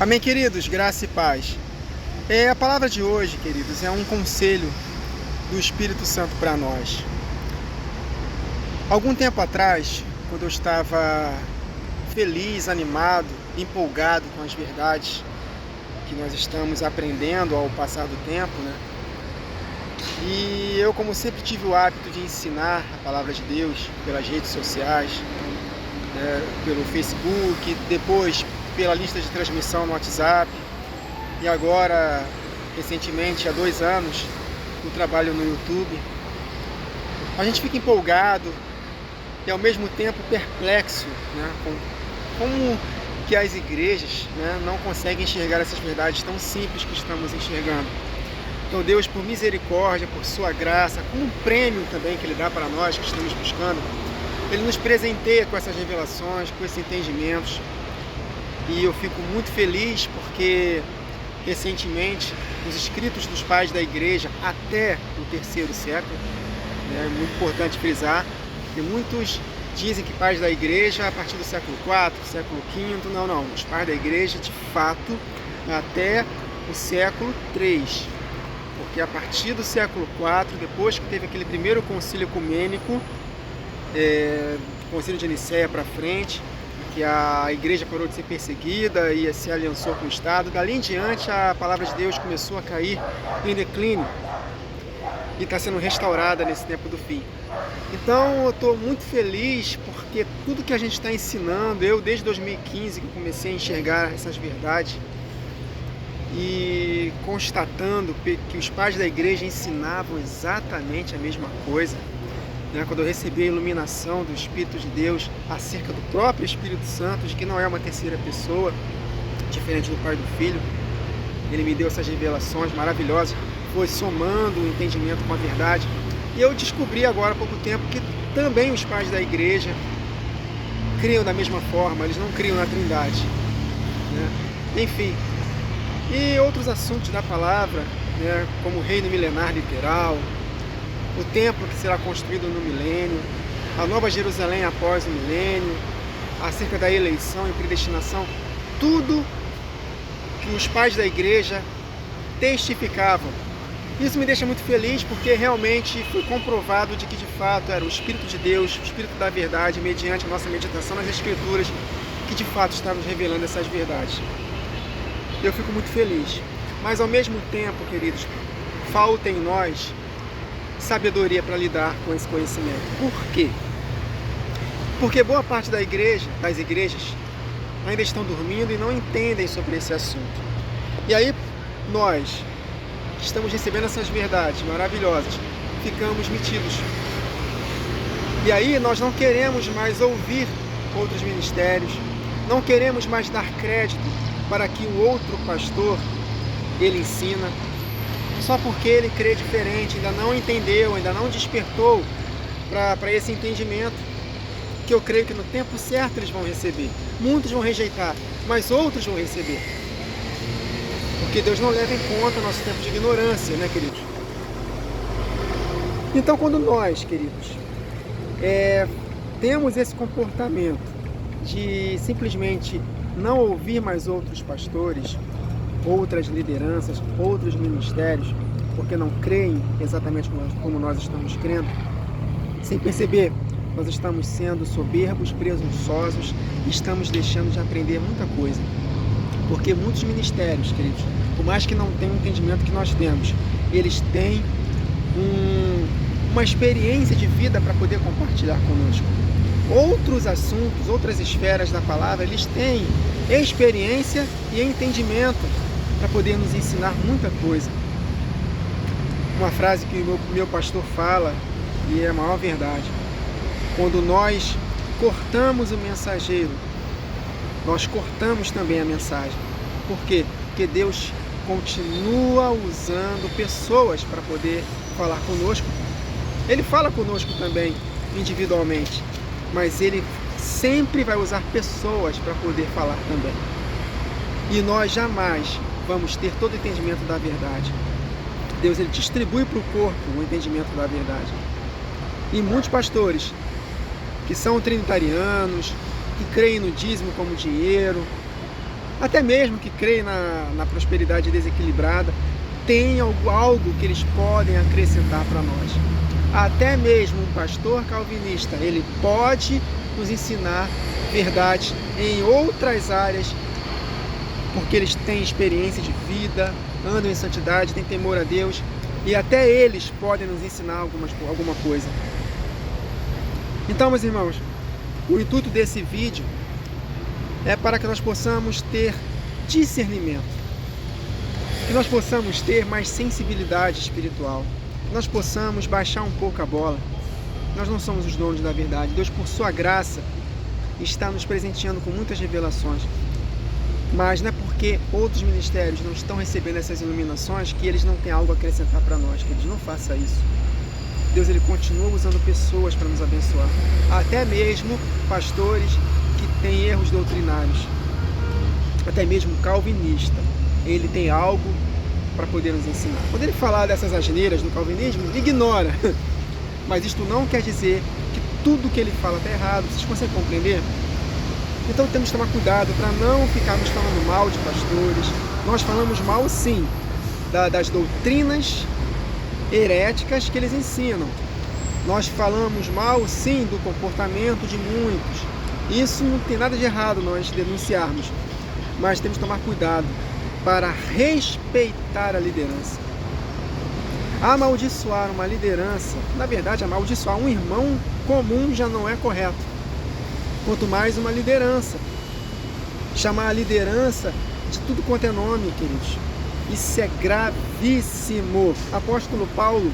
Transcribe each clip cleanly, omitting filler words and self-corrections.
Amém, queridos, graça e paz. A palavra de hoje, queridos, é um conselho do Espírito Santo para nós. Algum tempo atrás, quando eu estava feliz, animado, empolgado com as verdades que nós estamos aprendendo ao passar do tempo, né? E eu, como sempre, tive o hábito de ensinar a palavra de Deus pelas redes sociais, pelo Facebook, depois pela lista de transmissão no WhatsApp e agora, recentemente, há 2 anos, no trabalho no YouTube. A gente fica empolgado e ao mesmo tempo perplexo, né, com como que as igrejas, né, não conseguem enxergar essas verdades tão simples que estamos enxergando. Então Deus, por misericórdia, por sua graça, como um prêmio também que Ele dá para nós que estamos buscando, Ele nos presenteia com essas revelações, com esses entendimentos. E eu fico muito feliz porque, recentemente, os escritos dos pais da igreja até o 3º século, é muito importante frisar, que muitos dizem que pais da igreja a partir do século IV, século V, não, os pais da igreja, de fato, até o século III, porque a partir do século IV, depois que teve aquele primeiro concílio ecumênico, concílio de Nicéia para frente, que a igreja parou de ser perseguida e se aliançou com o Estado. Dali em diante, a palavra de Deus começou a cair em declínio e está sendo restaurada nesse tempo do fim. Então, eu estou muito feliz porque tudo que a gente está ensinando, eu desde 2015 que comecei a enxergar essas verdades e constatando que os pais da igreja ensinavam exatamente a mesma coisa, quando eu recebi a iluminação do Espírito de Deus acerca do próprio Espírito Santo, de que não é uma terceira pessoa, diferente do Pai e do Filho, Ele me deu essas revelações maravilhosas, foi somando o entendimento com a verdade. E eu descobri agora há pouco tempo que também os pais da igreja criam da mesma forma, eles não criam na Trindade, né? Enfim, e outros assuntos da palavra, né, como o reino milenar literal, o templo que será construído no milênio, a Nova Jerusalém após o milênio, acerca da eleição e predestinação, tudo que os pais da igreja testificavam. Isso me deixa muito feliz porque realmente foi comprovado de que de fato era o Espírito de Deus, o Espírito da verdade, mediante a nossa meditação nas Escrituras, que de fato está nos revelando essas verdades. Eu fico muito feliz, mas ao mesmo tempo, queridos, falta em nós sabedoria para lidar com esse conhecimento. Por quê? Porque boa parte das igrejas ainda estão dormindo e não entendem sobre esse assunto. E aí nós, que estamos recebendo essas verdades maravilhosas, ficamos metidos. E aí nós não queremos mais ouvir outros ministérios, não queremos mais dar crédito para que o outro pastor, ele ensina, só porque ele crê diferente, ainda não entendeu, ainda não despertou para esse entendimento, que eu creio que no tempo certo eles vão receber. Muitos vão rejeitar, mas outros vão receber. Porque Deus não leva em conta o nosso tempo de ignorância, né, queridos? Então, quando nós, queridos, temos esse comportamento de simplesmente não ouvir mais outros pastores, outras lideranças, outros ministérios, porque não creem exatamente como nós estamos crendo, sem perceber, nós estamos sendo soberbos, presunçosos e estamos deixando de aprender muita coisa. Porque muitos ministérios, queridos, por mais que não tenham o entendimento que nós temos, eles têm uma experiência de vida para poder compartilhar conosco. Outros assuntos, outras esferas da palavra, eles têm experiência e entendimento para poder nos ensinar muita coisa. Uma frase que o meu pastor fala, e é a maior verdade: quando nós cortamos o mensageiro, nós cortamos também a mensagem. Por quê? Porque Deus continua usando pessoas para poder falar conosco. Ele fala conosco também individualmente, mas Ele sempre vai usar pessoas para poder falar também. E nós jamais vamos ter todo o entendimento da verdade. Deus, Ele distribui para o corpo o entendimento da verdade. E muitos pastores que são trinitarianos, que creem no dízimo como dinheiro, até mesmo que creem na prosperidade desequilibrada, tem algo que eles podem acrescentar para nós. Até mesmo um pastor calvinista, ele pode nos ensinar verdades em outras áreas, porque eles têm experiência de vida, andam em santidade, têm temor a Deus, e até eles podem nos ensinar alguma coisa. Então, meus irmãos, o intuito desse vídeo é para que nós possamos ter discernimento, que nós possamos ter mais sensibilidade espiritual, que nós possamos baixar um pouco a bola. Nós não somos os donos da verdade. Deus, por sua graça, está nos presenteando com muitas revelações. Mas não é porque outros ministérios não estão recebendo essas iluminações que eles não têm algo a acrescentar para nós, que eles não façam isso. Deus, ele continua usando pessoas para nos abençoar, até mesmo pastores que têm erros doutrinários, até mesmo calvinista, ele tem algo para poder nos ensinar. Quando ele falar dessas asneiras do calvinismo, ignora, mas isto não quer dizer que tudo que ele fala está errado. Vocês conseguem compreender? Então temos que tomar cuidado para não ficarmos falando mal de pastores. Nós falamos mal, sim, das doutrinas heréticas que eles ensinam. Nós falamos mal, sim, do comportamento de muitos. Isso não tem nada de errado nós denunciarmos, mas temos que tomar cuidado para respeitar a liderança. Amaldiçoar uma liderança, na verdade, amaldiçoar um irmão comum já não é correto, quanto mais uma liderança. Chamar a liderança de tudo quanto é nome, queridos, isso é gravíssimo. Apóstolo Paulo,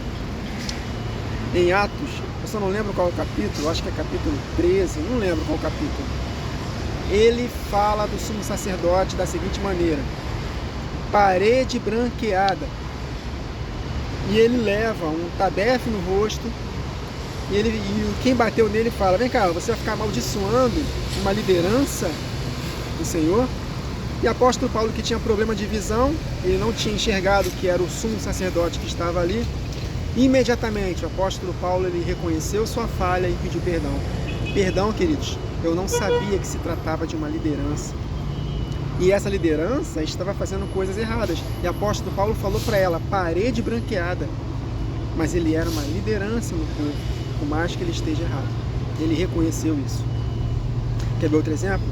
em Atos, eu só não lembro qual é o capítulo, acho que é capítulo 13, não lembro qual é o capítulo. Ele fala do sumo sacerdote da seguinte maneira: parede branqueada. E ele leva um tabefe no rosto, e quem bateu nele fala: vem cá, você vai ficar amaldiçoando uma liderança do Senhor? E apóstolo Paulo, que tinha problema de visão, ele não tinha enxergado que era o sumo sacerdote que estava ali. Imediatamente o apóstolo Paulo, ele reconheceu sua falha e pediu perdão. Perdão, queridos, eu não sabia que se tratava de uma liderança, e essa liderança estava fazendo coisas erradas, e o apóstolo Paulo falou para ela: parede branqueada. Mas ele era uma liderança no povo, por mais que ele esteja errado. Ele reconheceu isso. Quer ver outro exemplo?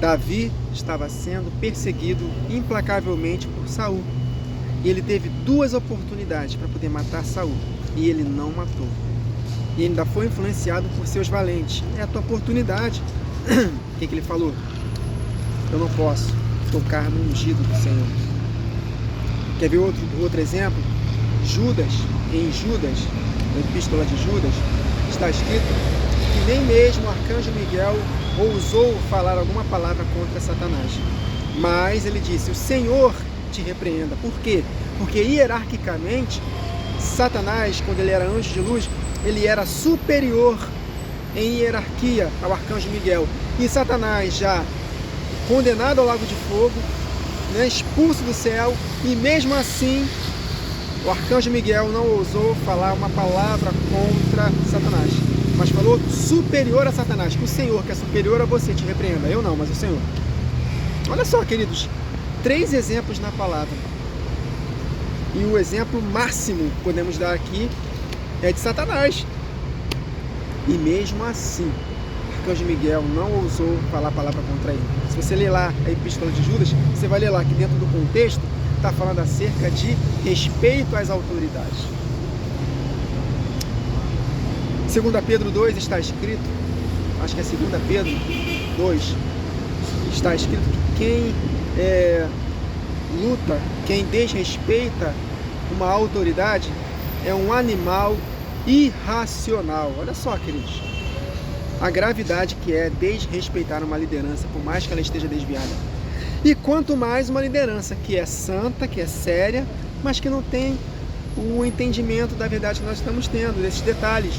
Davi estava sendo perseguido implacavelmente por Saul, e ele teve 2 oportunidades para poder matar Saul, e ele não matou. E ainda foi influenciado por seus valentes. É a tua oportunidade. O que ele falou? Eu não posso tocar no ungido do Senhor. Quer ver outro exemplo? Judas, em Judas, na epístola de Judas, está escrito que nem mesmo o arcanjo Miguel ousou falar alguma palavra contra Satanás. Mas ele disse: o Senhor te repreenda. Por quê? Porque hierarquicamente, Satanás, quando ele era anjo de luz, ele era superior em hierarquia ao arcanjo Miguel. E Satanás, já condenado ao lago de fogo, né, expulso do céu, e mesmo assim o arcanjo Miguel não ousou falar uma palavra contra Satanás, mas falou superior a Satanás, que o Senhor, que é superior a você, te repreenda. Eu não, mas o Senhor. Olha só, queridos, 3 exemplos na palavra, e o exemplo máximo que podemos dar aqui é de Satanás, e mesmo assim o arcanjo Miguel não ousou falar a palavra contra ele. Se você ler lá a epístola de Judas, você vai ler lá que dentro do contexto está falando acerca de respeito às autoridades. 2 Pedro 2 está escrito, acho que é 2 Pedro 2, está escrito que quem luta, quem desrespeita uma autoridade é um animal irracional. Olha só, queridos, a gravidade que é desrespeitar uma liderança, por mais que ela esteja desviada. E quanto mais uma liderança que é santa, que é séria, mas que não tem o entendimento da verdade que nós estamos tendo, desses detalhes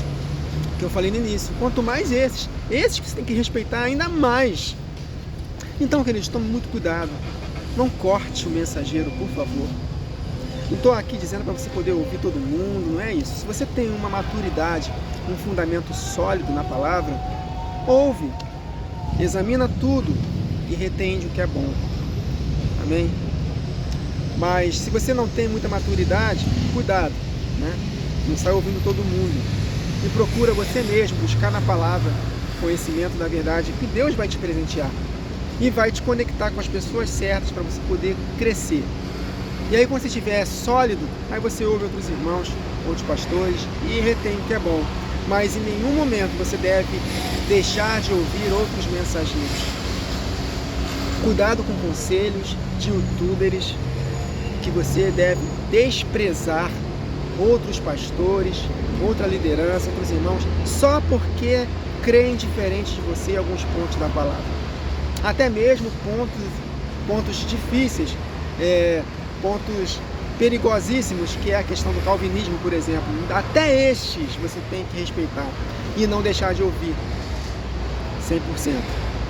que eu falei no início. Quanto mais esses que você tem que respeitar ainda mais. Então, queridos, tome muito cuidado. Não corte o mensageiro, por favor. Não estou aqui dizendo para você poder ouvir todo mundo, não é isso. Se você tem uma maturidade, um fundamento sólido na palavra, ouve, examina tudo e retende o que é bom. amém? Mas se você não tem muita maturidade, cuidado, né? Não sai ouvindo todo mundo. E procura você mesmo buscar na palavra conhecimento da verdade que Deus vai te presentear. E vai te conectar com as pessoas certas para você poder crescer. E aí quando você estiver sólido, aí você ouve outros irmãos, outros pastores e retém o que é bom. Mas em nenhum momento você deve deixar de ouvir outros mensageiros. Cuidado com conselhos de youtubers, que você deve desprezar outros pastores, outra liderança, outros irmãos, só porque creem diferente de você em alguns pontos da palavra. Até mesmo pontos difíceis, pontos perigosíssimos, que é a questão do calvinismo, por exemplo. Até estes você tem que respeitar e não deixar de ouvir 100%.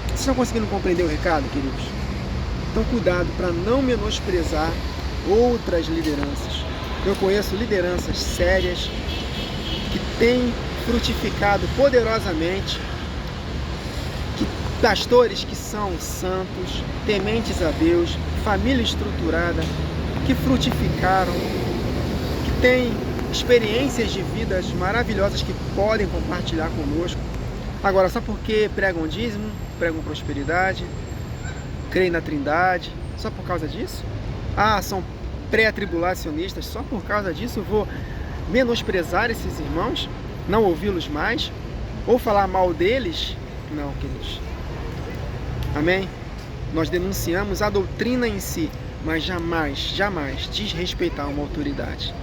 Vocês estão conseguindo compreender o recado, queridos? Então cuidado para não menosprezar outras lideranças. Eu conheço lideranças sérias que têm frutificado poderosamente, pastores que são santos, tementes a Deus, família estruturada, que frutificaram, que têm experiências de vidas maravilhosas que podem compartilhar conosco. Agora, só porque pregam dízimo, pregam prosperidade, creem na Trindade, só por causa disso? São pré-tribulacionistas, só por causa disso eu vou menosprezar esses irmãos, não ouvi-los mais, ou falar mal deles? Não, queridos. Amém? Nós denunciamos a doutrina em si, mas jamais desrespeitar uma autoridade.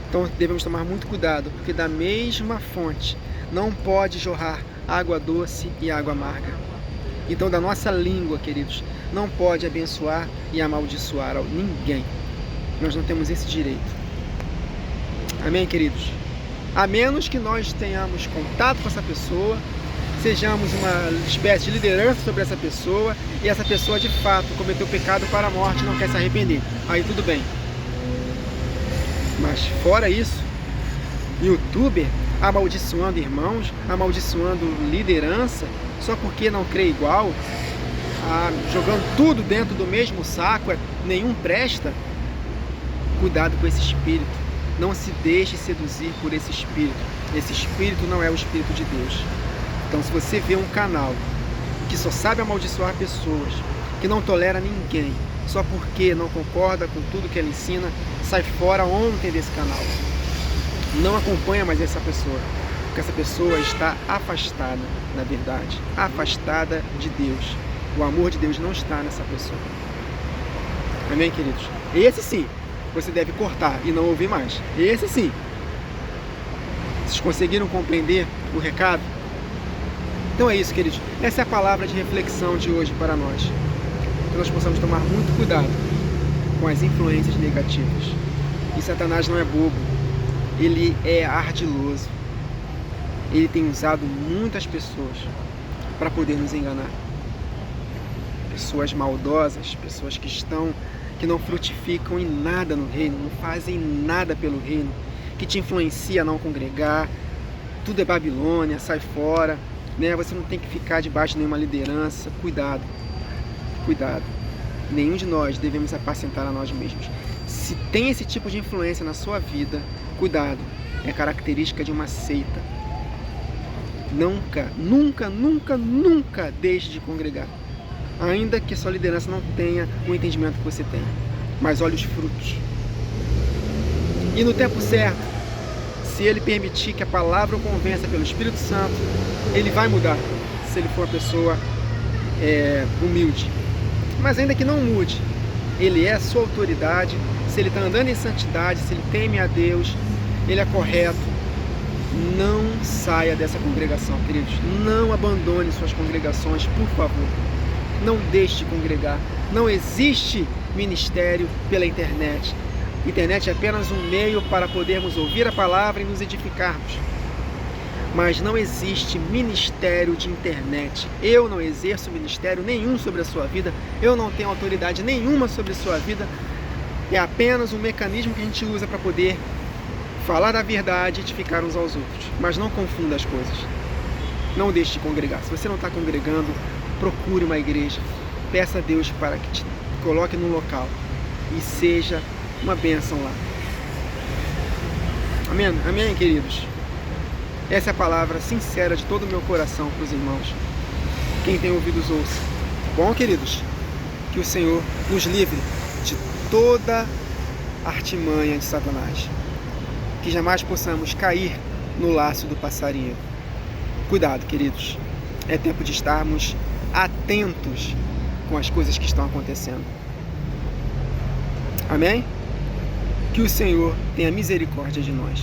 Então devemos tomar muito cuidado, porque da mesma fonte não pode jorrar água doce e água amarga. Então da nossa língua, queridos, não pode abençoar e amaldiçoar ninguém. Nós não temos esse direito. Amém, queridos? A menos que nós tenhamos contato com essa pessoa, sejamos uma espécie de liderança sobre essa pessoa e essa pessoa de fato cometeu pecado para a morte e não quer se arrepender. Aí tudo bem. Mas fora isso, youtuber amaldiçoando irmãos, amaldiçoando liderança, só porque não crê igual, jogando tudo dentro do mesmo saco, nenhum presta. Cuidado com esse espírito. Não se deixe seduzir por esse espírito. Esse espírito não é o espírito de Deus. Então, se você vê um canal que só sabe amaldiçoar pessoas, que não tolera ninguém, só porque não concorda com tudo que ela ensina, sai fora ontem desse canal. Não acompanha mais essa pessoa, porque essa pessoa está afastada da verdade, afastada de Deus. O amor de Deus não está nessa pessoa. Amém, queridos? Esse sim, você deve cortar e não ouvir mais. Esse sim. Vocês conseguiram compreender o recado? Então é isso, queridos. Essa é a palavra de reflexão de hoje para nós. Que nós possamos tomar muito cuidado com as influências negativas. E Satanás não é bobo. Ele é ardiloso. Ele tem usado muitas pessoas para poder nos enganar. Pessoas maldosas, pessoas que não frutificam em nada no reino, não fazem nada pelo reino, que te influencia a não congregar. Tudo é Babilônia, sai fora. Você não tem que ficar debaixo de nenhuma liderança. Cuidado, cuidado. Nenhum de nós devemos apacentar a nós mesmos. Se tem esse tipo de influência na sua vida, cuidado. É característica de uma seita. Nunca deixe de congregar. Ainda que a sua liderança não tenha o entendimento que você tem. Mas olhe os frutos. E no tempo certo, se ele permitir que a palavra o convença pelo Espírito Santo, ele vai mudar, se ele for uma pessoa humilde. Mas ainda que não mude, ele é a sua autoridade, se ele está andando em santidade, se ele teme a Deus, ele é correto. Não saia dessa congregação, queridos. Não abandone suas congregações, por favor. Não deixe de congregar. Não existe ministério pela internet. A internet é apenas um meio para podermos ouvir a palavra e nos edificarmos. Mas não existe ministério de internet. Eu não exerço ministério nenhum sobre a sua vida. Eu não tenho autoridade nenhuma sobre a sua vida. É apenas um mecanismo que a gente usa para poder falar da verdade e edificar uns aos outros. Mas não confunda as coisas. Não deixe de congregar. Se você não está congregando, procure uma igreja. Peça a Deus para que te coloque no local e seja uma bênção lá. Amém? Amém, queridos? Essa é a palavra sincera de todo o meu coração para os irmãos. Quem tem ouvidos ouça. Bom, queridos? Que o Senhor nos livre de toda artimanha de Satanás. Que jamais possamos cair no laço do passarinho. Cuidado, queridos. É tempo de estarmos atentos com as coisas que estão acontecendo. Amém? Que o Senhor tenha misericórdia de nós.